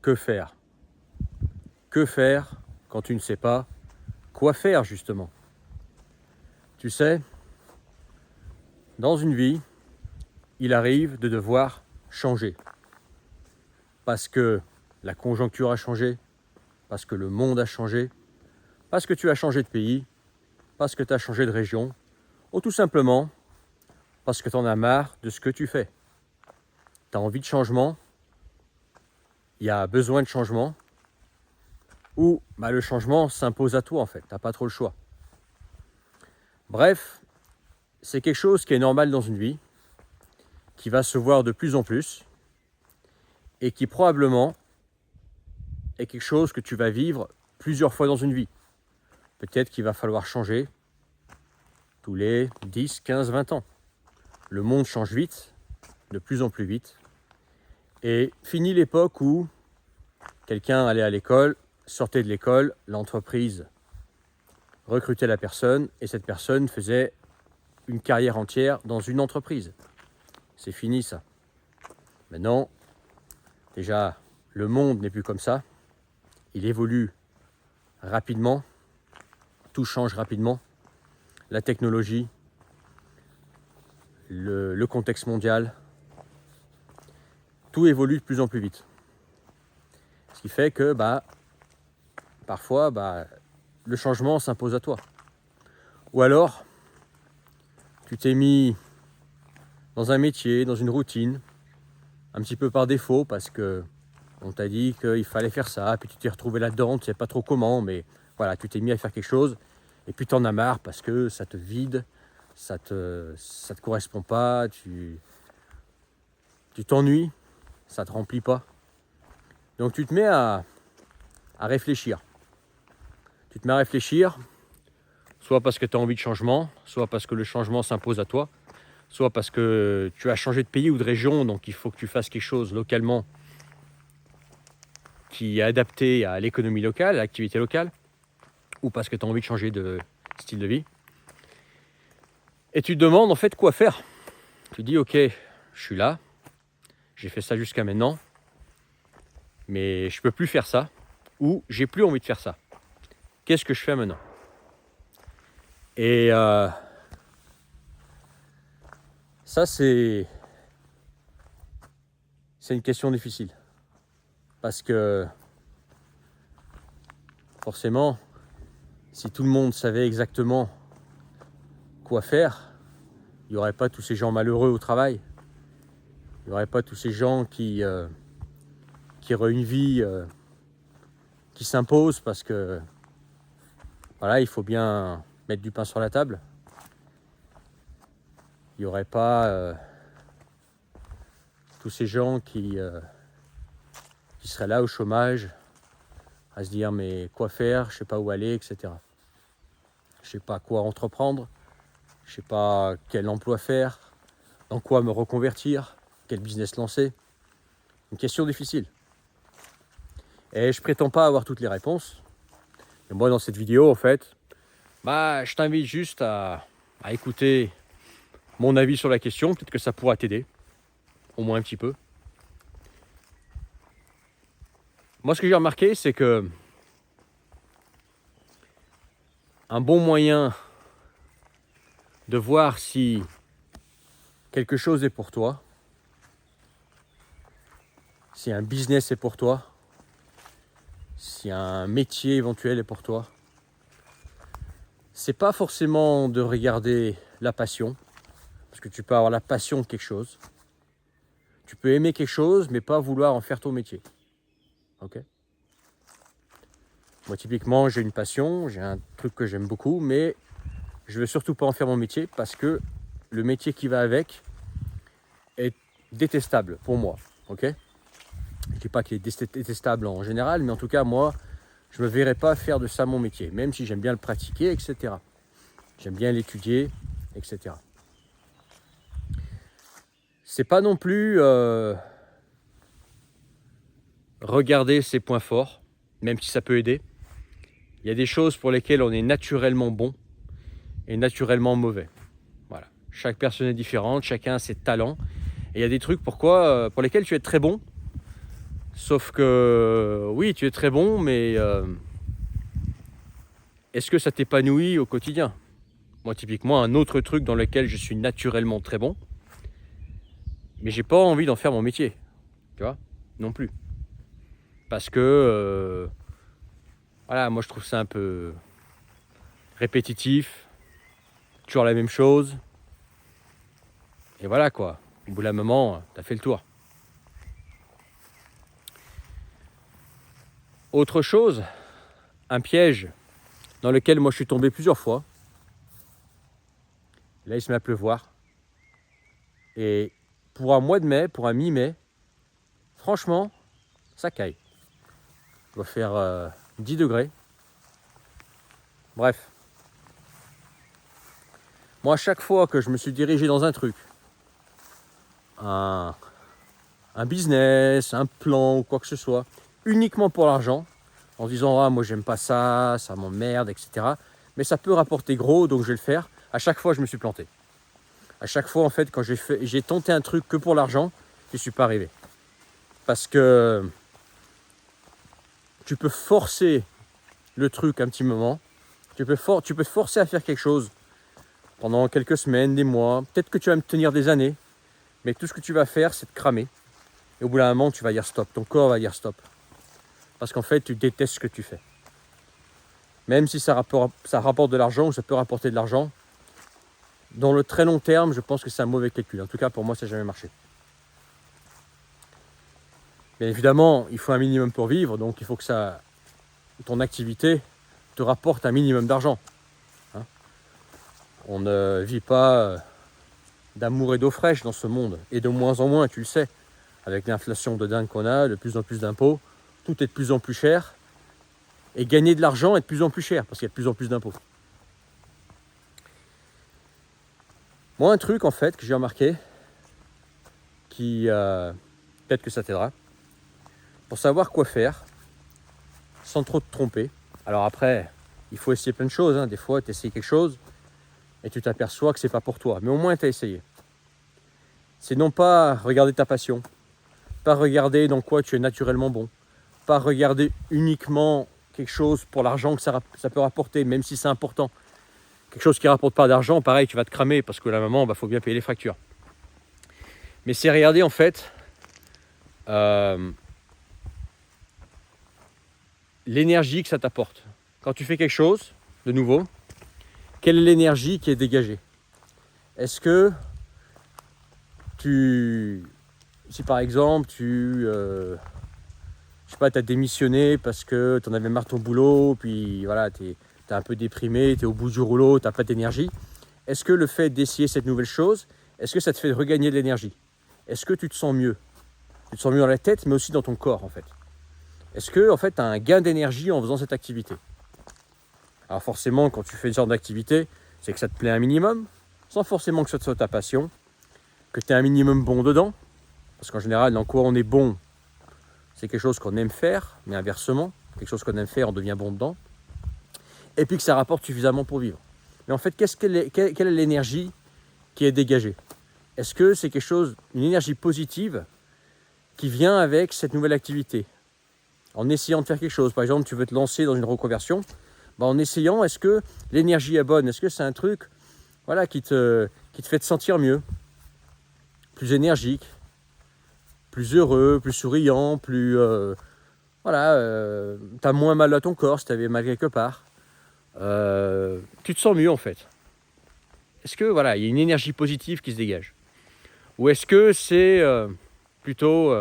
que faire? Que faire quand tu ne sais pas quoi faire, justement? Tu sais, dans une vie, il arrive de devoir changer. Parce que la conjoncture a changé, parce que le monde a changé, parce que tu as changé de pays, parce que tu as changé de région, ou tout simplement parce que tu en as marre de ce que tu fais. Tu as envie de changement, il y a besoin de changement, ou le changement s'impose à toi en fait, tu n'as pas trop le choix. Bref, c'est quelque chose qui est normal dans une vie, qui va se voir de plus en plus, et qui probablement est quelque chose que tu vas vivre plusieurs fois dans une vie. Peut-être qu'il va falloir changer tous les 10, 15, 20 ans. Le monde change vite, de plus en plus vite. Et fini l'époque où quelqu'un allait à l'école, sortait de l'école, l'entreprise recrutait la personne et cette personne faisait une carrière entière dans une entreprise. C'est fini ça. Maintenant, déjà, le monde n'est plus comme ça. Il évolue rapidement, tout change rapidement. La technologie, le contexte mondial, tout évolue de plus en plus vite. Ce qui fait que parfois le changement s'impose à toi. Ou alors, tu t'es mis dans un métier, dans une routine, un petit peu par défaut parce que on t'a dit qu'il fallait faire ça, puis tu t'es retrouvé là-dedans, tu ne sais pas trop comment, mais voilà, tu t'es mis à faire quelque chose, et puis tu en as marre parce que ça te vide, ça te correspond pas, tu t'ennuies, ça te remplit pas. Donc tu te mets à réfléchir. Tu te mets à réfléchir, soit parce que tu as envie de changement, soit parce que le changement s'impose à toi, soit parce que tu as changé de pays ou de région, donc il faut que tu fasses quelque chose localement qui est adapté à l'économie locale, à l'activité locale, ou parce que tu as envie de changer de style de vie. Et tu te demandes en fait quoi faire. Tu dis ok, je suis là, j'ai fait ça jusqu'à maintenant, mais je peux plus faire ça, ou j'ai plus envie de faire ça. Qu'est-ce que je fais maintenant? Et ça c'est une question difficile. Parce que forcément, si tout le monde savait exactement quoi faire, il n'y aurait pas tous ces gens malheureux au travail. Il n'y aurait pas tous ces gens qui auraient une vie qui s'impose parce que voilà, il faut bien mettre du pain sur la table. Il n'y aurait pas tous ces gens qui seraient là au chômage, à se dire mais quoi faire, je ne sais pas où aller, etc. Je ne sais pas quoi entreprendre, je ne sais pas quel emploi faire, dans quoi me reconvertir, quel business lancer. Une question difficile. Et je prétends pas avoir toutes les réponses. Et moi dans cette vidéo en fait, je t'invite juste à écouter mon avis sur la question, peut-être que ça pourra t'aider, au moins un petit peu. Moi ce que j'ai remarqué c'est que un bon moyen de voir si quelque chose est pour toi, si un business est pour toi, si un métier éventuel est pour toi, c'est pas forcément de regarder la passion, parce que tu peux avoir la passion de quelque chose. Tu peux aimer quelque chose, mais pas vouloir en faire ton métier. Ok ? Moi, typiquement, j'ai une passion, j'ai un truc que j'aime beaucoup, mais je veux surtout pas en faire mon métier parce que le métier qui va avec est détestable pour moi. Ok ? Je dis pas qu'il est détestable en général, mais en tout cas, moi, je me verrais pas faire de ça mon métier, même si j'aime bien le pratiquer, etc. J'aime bien l'étudier, etc. C'est pas non plus regarder ses points forts, même si ça peut aider. Il y a des choses pour lesquelles on est naturellement bon et naturellement mauvais. Voilà. Chaque personne est différente, chacun a ses talents. Et il y a des trucs pour lesquels tu es très bon, Sauf que, oui, tu es très bon, mais est-ce que ça t'épanouit au quotidien? Moi, typiquement, un autre truc dans lequel je suis naturellement très bon, mais j'ai pas envie d'en faire mon métier, tu vois, non plus. Parce que, voilà, moi je trouve ça un peu répétitif, toujours la même chose. Et voilà quoi, au bout d'un moment, t'as fait le tour. Autre chose, un piège dans lequel moi je suis tombé plusieurs fois. Là, il se met à pleuvoir. Et pour un mois de mai, pour un mi-mai, franchement, ça caille. Il doit faire 10 degrés. Bref. Moi, à chaque fois que je me suis dirigé dans un truc, un business, un plan ou quoi que ce soit, uniquement pour l'argent, en disant « Ah, moi j'aime pas ça, ça m'emmerde, etc. » Mais ça peut rapporter gros, donc je vais le faire. À chaque fois, je me suis planté. À chaque fois, en fait, quand j'ai tenté un truc que pour l'argent, je ne suis pas arrivé. Parce que tu peux forcer le truc un petit moment. Tu peux te forcer à faire quelque chose pendant quelques semaines, des mois. Peut-être que tu vas me tenir des années. Mais tout ce que tu vas faire, c'est te cramer. Et au bout d'un moment, tu vas dire stop. Ton corps va dire stop. Parce qu'en fait, tu détestes ce que tu fais. Même si ça rapporte de l'argent ou ça peut rapporter de l'argent, dans le très long terme, je pense que c'est un mauvais calcul. En tout cas, pour moi, ça n'a jamais marché. Bien évidemment, il faut un minimum pour vivre. Donc, il faut que ton activité te rapporte un minimum d'argent. Hein, on ne vit pas d'amour et d'eau fraîche dans ce monde. Et de moins en moins, tu le sais. Avec l'inflation de dingue qu'on a, de plus en plus d'impôts, tout est de plus en plus cher. Et gagner de l'argent est de plus en plus cher, parce qu'il y a de plus en plus d'impôts. Moi, un truc, en fait, que j'ai remarqué, qui peut-être que ça t'aidera, pour savoir quoi faire, sans trop te tromper. Alors après, il faut essayer plein de choses. Hein. Des fois, tu essayes quelque chose, et tu t'aperçois que c'est pas pour toi. Mais au moins, tu as essayé. C'est non pas regarder ta passion, pas regarder dans quoi tu es naturellement bon, pas regarder uniquement quelque chose pour l'argent que ça peut rapporter, même si c'est important. Quelque chose qui ne rapporte pas d'argent, pareil, tu vas te cramer parce que la maman, faut bien payer les factures. Mais c'est regarder en fait l'énergie que ça t'apporte. Quand tu fais quelque chose de nouveau, quelle est l'énergie qui est dégagée? Est-ce que si par exemple je sais pas, tu as démissionné parce que tu en avais marre de ton boulot, puis voilà, tu es un peu déprimé, tu es au bout du rouleau, tu n'as pas d'énergie. Est-ce que le fait d'essayer cette nouvelle chose, est-ce que ça te fait regagner de l'énergie? Est-ce que tu te sens mieux? Tu te sens mieux dans la tête, mais aussi dans ton corps, en fait. Est-ce que, en fait, tu as un gain d'énergie en faisant cette activité? Alors forcément, quand tu fais une sorte d'activité, c'est que ça te plaît un minimum, sans forcément que ce soit ta passion, que tu es un minimum bon dedans, parce qu'en général, dans quoi on est bon, c'est quelque chose qu'on aime faire, mais inversement, quelque chose qu'on aime faire, on devient bon dedans. Et puis que ça rapporte suffisamment pour vivre. Mais en fait, quelle est l'énergie qui est dégagée? Est-ce que c'est quelque chose, une énergie positive qui vient avec cette nouvelle activité? En essayant de faire quelque chose, par exemple, tu veux te lancer dans une reconversion, en essayant, est-ce que l'énergie est bonne? Est-ce que c'est un truc qui te fait te sentir mieux, plus énergique, plus heureux, plus souriant, plus... t'as moins mal à ton corps si t'avais mal quelque part. Tu te sens mieux en fait. Est-ce que il y a une énergie positive qui se dégage? Ou est-ce que c'est plutôt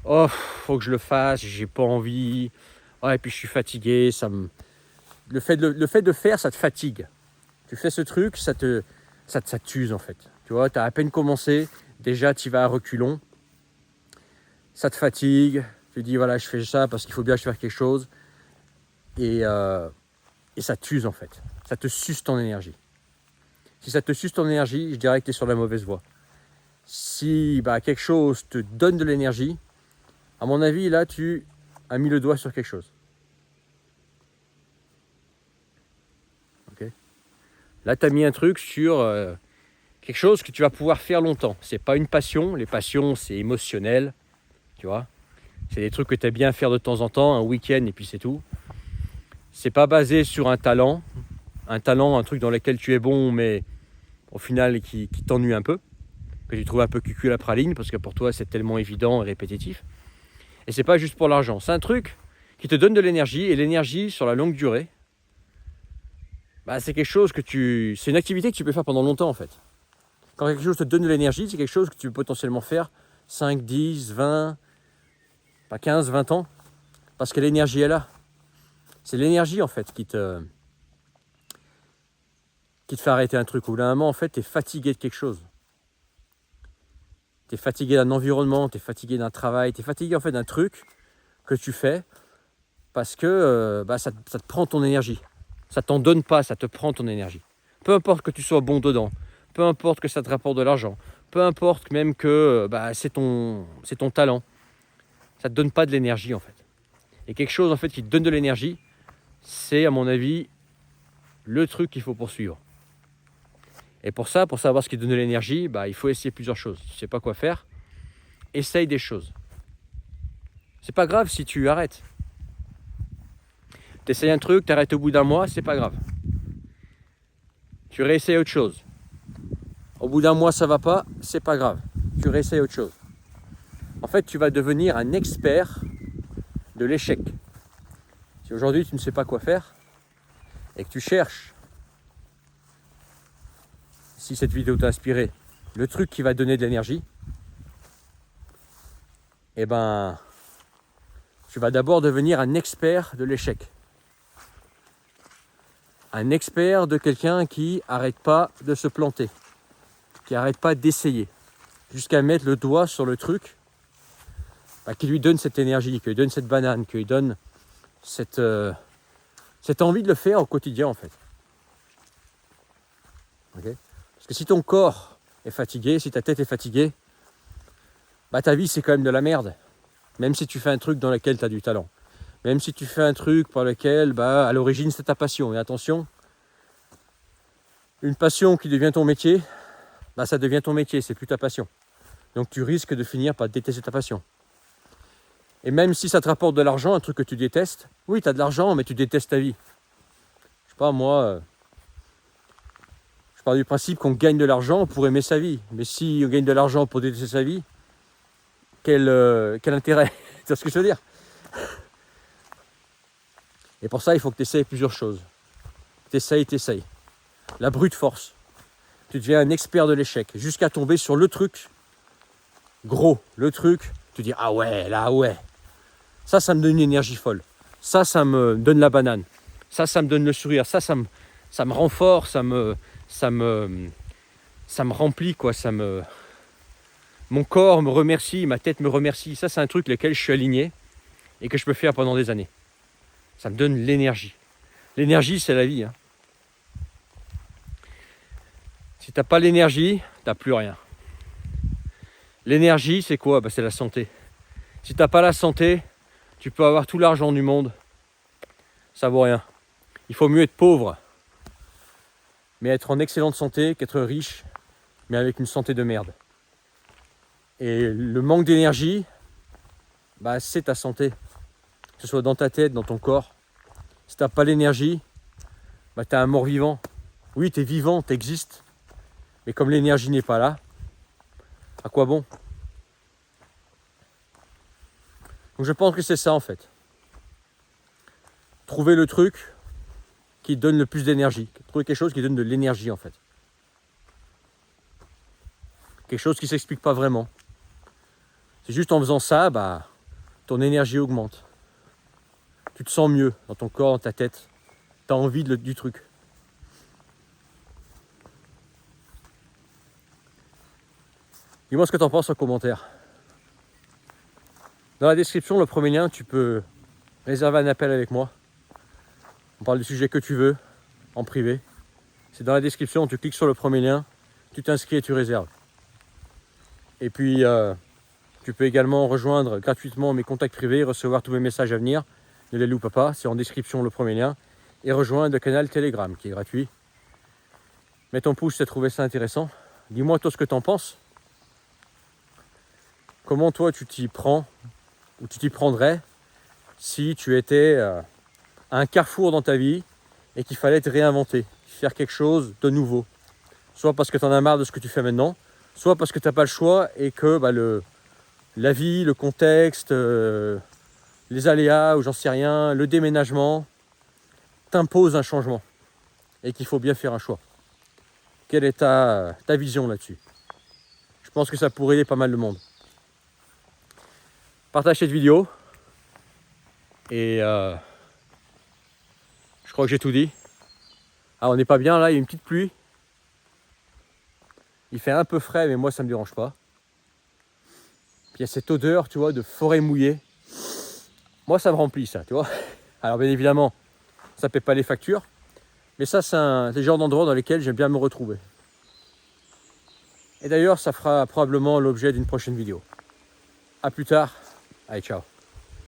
oh, faut que je le fasse, j'ai pas envie, et puis je suis fatigué, le fait de faire, ça te fatigue. Tu fais ce truc, ça t'use en fait. Tu vois, tu as à peine commencé, déjà tu vas à reculons, ça te fatigue, tu dis je fais ça parce qu'il faut bien que je fasse quelque chose, et ça t'use en fait, ça te suce ton énergie. Si ça te suce ton énergie, je dirais que tu es sur la mauvaise voie. Si quelque chose te donne de l'énergie, à mon avis, là, tu as mis le doigt sur quelque chose. Okay. Là, tu as mis un truc sur quelque chose que tu vas pouvoir faire longtemps. C'est pas une passion. Les passions, c'est émotionnel. Tu vois. C'est des trucs que tu aimes bien faire de temps en temps, un week-end et puis c'est tout. C'est pas basé sur un talent, un truc dans lequel tu es bon, mais au final qui t'ennuie un peu, que tu trouves un peu cucul à la praline, parce que pour toi c'est tellement évident et répétitif. Et c'est pas juste pour l'argent, c'est un truc qui te donne de l'énergie, et l'énergie sur la longue durée, c'est quelque chose c'est une activité que tu peux faire pendant longtemps en fait. Quand quelque chose te donne de l'énergie, c'est quelque chose que tu peux potentiellement faire 5, 10, 20, pas 15, 20 ans, parce que l'énergie est là. C'est l'énergie en fait qui te fait arrêter un truc. Au bout d'un moment, en fait, tu es fatigué de quelque chose. Tu es fatigué d'un environnement, tu es fatigué d'un travail, tu es fatigué en fait d'un truc que tu fais parce que ça te prend ton énergie. Ça t'en donne pas, ça te prend ton énergie. Peu importe que tu sois bon dedans, peu importe que ça te rapporte de l'argent, peu importe même que c'est ton talent, ça te donne pas de l'énergie en fait. Et quelque chose en fait qui te donne de l'énergie, c'est à mon avis le truc qu'il faut poursuivre. Et pour ça, pour savoir ce qui donne de l'énergie, il faut essayer plusieurs choses. Tu ne sais pas quoi faire, essaye des choses. C'est pas grave si tu arrêtes. Tu essayes un truc, tu arrêtes au bout d'un mois, c'est pas grave. Tu réessayes autre chose. Au bout d'un mois, ça va pas, c'est pas grave. Tu réessayes autre chose. En fait, tu vas devenir un expert de l'échec. Si aujourd'hui tu ne sais pas quoi faire et que tu cherches, si cette vidéo t'a inspiré, le truc qui va donner de l'énergie, tu vas d'abord devenir un expert de l'échec. Un expert de quelqu'un qui n'arrête pas de se planter, qui n'arrête pas d'essayer, jusqu'à mettre le doigt sur le truc qui lui donne cette énergie, qui lui donne cette banane, qui lui donne cette envie de le faire au quotidien en fait. Okay. Parce que si ton corps est fatigué, si ta tête est fatiguée, ta vie c'est quand même de la merde. Même si tu fais un truc dans lequel tu as du talent. Même si tu fais un truc pour lequel à l'origine c'est ta passion. Et attention, une passion qui devient ton métier, ça devient ton métier, c'est plus ta passion. Donc tu risques de finir par détester ta passion. Et même si ça te rapporte de l'argent, un truc que tu détestes, oui, tu as de l'argent, mais tu détestes ta vie. Je sais pas, moi, je pars du principe qu'on gagne de l'argent pour aimer sa vie. Mais si on gagne de l'argent pour détester sa vie, quel intérêt? Tu vois ce que je veux dire? Et pour ça, il faut que tu essayes plusieurs choses. T'essayes. La brute force. Tu deviens un expert de l'échec, jusqu'à tomber sur le truc gros, le truc, tu dis ah ouais, là ouais. Ça me donne une énergie folle. Ça me donne la banane. Ça me donne le sourire. Ça me rend fort, ça me remplit quoi. Mon corps me remercie, ma tête me remercie. Ça c'est un truc lequel je suis aligné et que je peux faire pendant des années. Ça me donne l'énergie. L'énergie c'est la vie. Si t'as pas l'énergie, t'as plus rien. L'énergie c'est quoi? C'est la santé. Si t'as pas la santé, tu peux avoir tout l'argent du monde, ça vaut rien. Il faut mieux être pauvre, mais être en excellente santé qu'être riche, mais avec une santé de merde. Et le manque d'énergie, c'est ta santé. Que ce soit dans ta tête, dans ton corps. Si t'as pas l'énergie, t'es un mort-vivant. Oui, t'es vivant, t'existes. Mais comme l'énergie n'est pas là, à quoi bon? Donc je pense que c'est ça en fait. Trouver le truc qui donne le plus d'énergie. Trouver quelque chose qui donne de l'énergie en fait. Quelque chose qui ne s'explique pas vraiment. C'est juste en faisant ça, ton énergie augmente. Tu te sens mieux dans ton corps, dans ta tête. Tu as envie du truc. Dis-moi ce que tu en penses en commentaire. Dans la description, le premier lien, tu peux réserver un appel avec moi. On parle du sujet que tu veux, en privé. C'est dans la description, tu cliques sur le premier lien, tu t'inscris et tu réserves. Et puis, tu peux également rejoindre gratuitement mes contacts privés, recevoir tous mes messages à venir. Ne les loupe pas, c'est en description le premier lien. Et rejoindre le canal Telegram qui est gratuit. Mets ton pouce si tu as trouvé ça intéressant. Dis-moi toi ce que tu en penses. Comment toi tu t'y prends où tu t'y prendrais si tu étais à un carrefour dans ta vie et qu'il fallait te réinventer, faire quelque chose de nouveau. Soit parce que tu en as marre de ce que tu fais maintenant, soit parce que tu n'as pas le choix et que la vie, le contexte, les aléas ou j'en sais rien, le déménagement t'imposent un changement et qu'il faut bien faire un choix. Quelle est ta vision là-dessus? Je pense que ça pourrait aider pas mal de monde. Partage cette vidéo et je crois que j'ai tout dit. Ah, on n'est pas bien là, il y a une petite pluie. Il fait un peu frais, mais moi ça me dérange pas. Puis il y a cette odeur, tu vois, de forêt mouillée. Moi ça me remplit ça, tu vois. Alors bien évidemment, ça paie pas les factures, mais ça c'est le genre d'endroit dans lesquels j'aime bien me retrouver. Et d'ailleurs, ça fera probablement l'objet d'une prochaine vidéo. A plus tard. Allez, ciao.